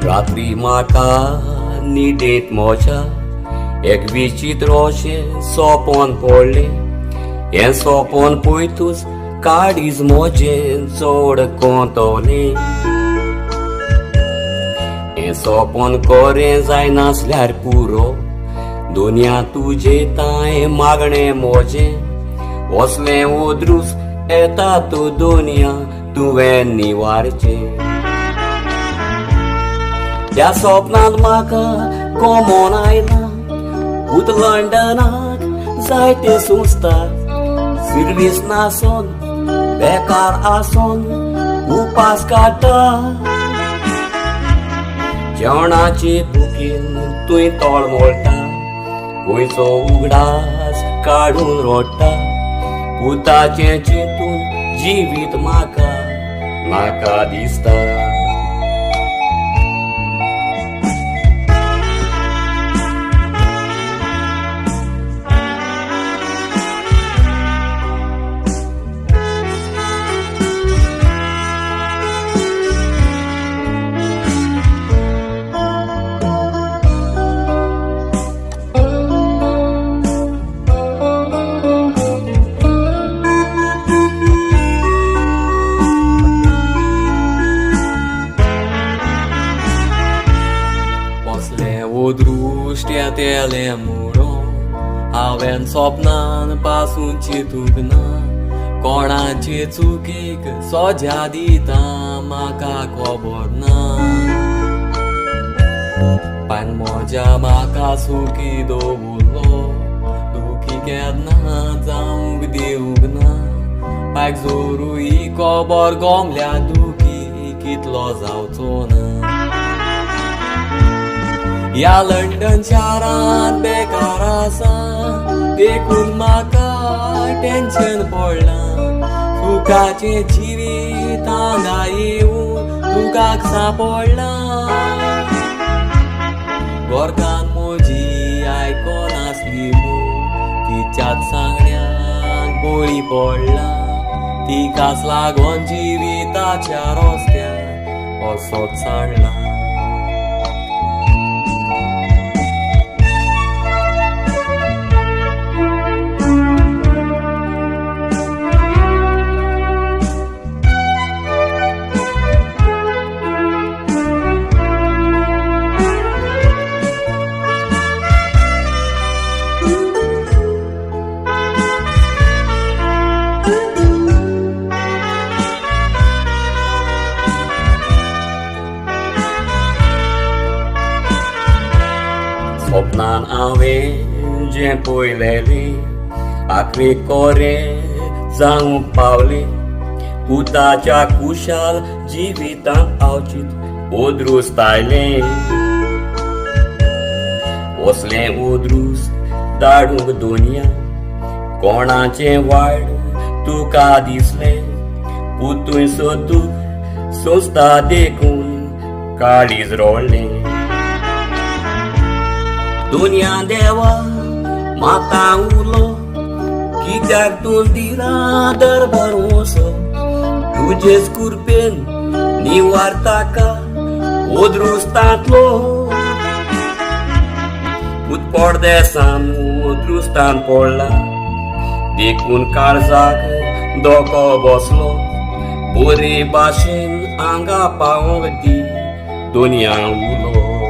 रात्री म्हाका न्हिदेंत म्हज्या एक विचित्रशें सपन पडलें. हें सपन पळयतूच काळीज म्हजें चड कोंतवलें. हें सपन खरें जायनासल्यार पुरो दुनिया तुजे ताय मागणें म्हजें. असलें ओद्रूस येता तूं दुनिया तुवें निवारचें. त्या सपनांत म्हाका कोमोन आयला भूत लंडनाक जायते संस्था. सर्वीस नासोन बेकार आसोन उपास काडटा. जेवणाचे बुकीन तुय तळमळटा. गोंयचो उगडास काडून रोडटा. भुताचें चिंतून जिवीत म्हाका नाका दिसता. दृश्ट येतेलें म्हणून हांवें सपनान पासून चिंतूंक ना. कोणाचे चुकीक सोज्या दिता म्हाका खबर ना. पण म्हज्या म्हाका सुखी दवरलो दुखी केन्ना जावंक दिवंक ना. पायक जोरूय खबर गोमल्या दुखी कितलो जावचो ना. या लंडन शारांत बेकार आसा देखून म्हाका टेन्शन पडलां. सुखाचें जिवीत हांगा येवन तुकाक सांपडलां. गोरकान म्हजी आयकोनासली तिच्याच सांगण्याक बळी पडला. तिकाच लागोन जिविताच्या रस्त्यार असोच सांडला. सपनान हांवें जें पळयलेलें आखरी खरें जावंक पावलें. भुताच्या कुशाल जिवितांत आवचीत ओद्रूस आयलें. असलें ओद्रूस धाडूंक दुनिया कोणाचें वायट तुका दिसलें. पुतूय सोदूंक सोंसता देखून काळीज रोडलें. दुनिया देवा म्हाका उलो कित्याक तूं दिला दरबार वसो. तुजेच कुरपेन निवारता का ओद्रुस्तांतलो. भूत पडदेसान ओद्रुस्तान पडला देखून काळजाक धोको बसलो. बरे भाशेन आंगा पावोंक दी दुनिया उलो.